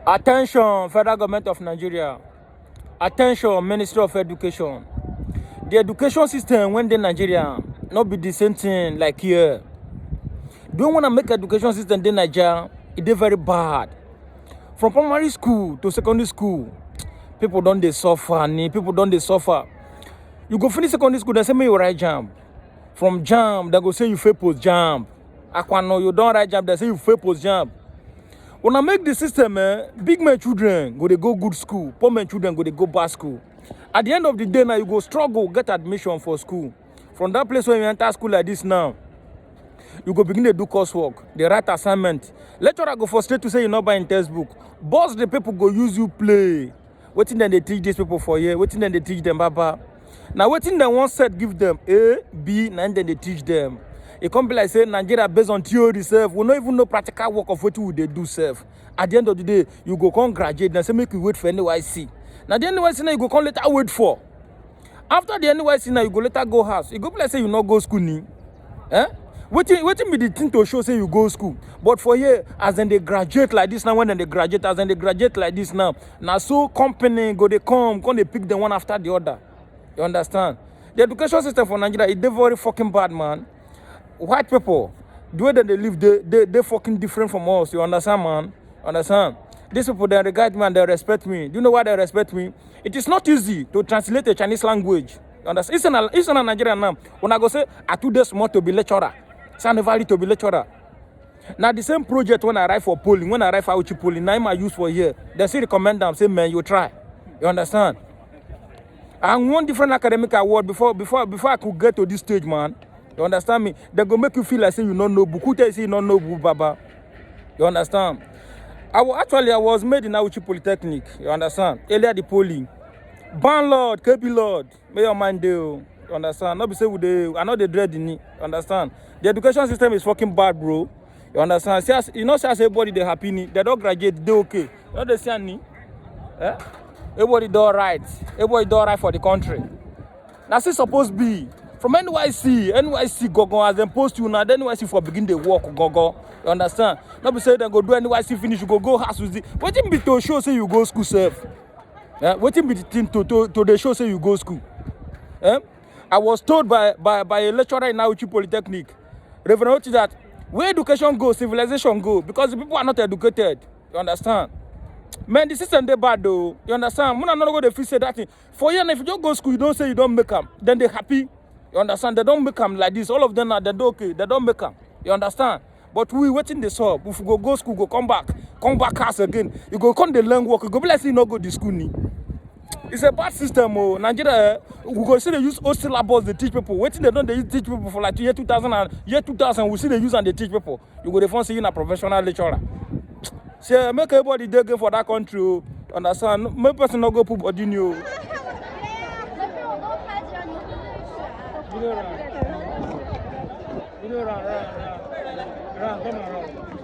Attention, Federal Government of Nigeria. Attention, Ministry of Education. The education system when in Nigeria not be the same thing like here. Do you want to make education system in Nigeria? It is very bad. From primary school to secondary school, people don't they suffer. People don't they suffer. You go finish secondary school, they say me you write jam. From jam, they go say you fail post jam. Aquano, you don't write jam, they say you fail post jam. When I make the system, big men children go they go good school, poor men children go they go bad school. At the end of the day now, you go struggle, get admission for school. From that place where you enter school like this now, you go begin to do coursework, they write assignment. Lecturer go frustrate to say you not buying textbook. Boss, the people go use you play. Waiting then they teach these people for year, waiting then they teach them baba. Now waiting then one set give them A, B, and then they teach them. It can't be like say Nigeria based on theory self. We don't even know practical work of what they do self. At the end of the day, you go come graduate and say make you wait for NYC. Now the NYC now you go come later wait for. After the NYC now you go later go house. You go be like say you not go school ni. Eh? Waiting be the thing to show say you go school. But for here, as then they graduate like this now, when then they graduate, as then they graduate like this now so company go they come they pick them one after the other. You understand? The education system for Nigeria is very fucking bad, man. White people, the way that they live, they fucking different from us. You understand, man? Understand? These people, they regard me and they respect me. Do you know why they respect me? It is not easy to translate a Chinese language. You understand? It's not Nigerian now. When I go say, I 2 days more to be lecturer. It's not valid to be lecturer. Now the same project when I arrive for polling, when I arrive for Uchi polling, now I use for here. They still recommend them, say, man, you try. You understand? And one different academic award before I could get to this stage, man. You understand me? They go make you feel like say you don't know book. Who tell you say you don't know book, Baba? You understand? I was made in Auchi Polytechnic. You understand? Earlier the polling. Ban Lord, KB Lord, may your mind do. You understand? Not be say I know they dread in it. You understand? The education system is fucking bad, bro. You understand? You know, say everybody they happy ni. They don't graduate, they okay. You know they say ni? Eh? Everybody do right. Everybody do right for the country. That's it supposed to be. From NYC go as them post you now, then NYC for begin the work go. You understand? Not be say they go do NYC finish, you go house with it. Waiting be to show say you go school safe. Yeah, waiting be the thing to the show say you go school. Eh? I was told by a lecturer in Auchi Polytechnic, Reverend Oti, that where education goes, civilization go, because the people are not educated. You understand? Man, the system they bad though. You understand? When I'm not going to feel say that thing. For you, if you don't go school, you don't say you don't make them, then they happy. You understand? They don't make them like this. All of them are they okay. They don't make them. You understand? But we waiting the sub. If you go school, go come back house again. You go come the learn work. You go be like say you not go to school ni. It's a bad system. Oh, Nigeria. We go see they use old syllabus. They teach people. Waiting they don't they teach people for like year 2000 and year 2000. We see they use and they teach people. You go the phone see you in a professional lecturer. Say make everybody dey go for that country. Oh. Understand? Make person not go put body new. Run, come around.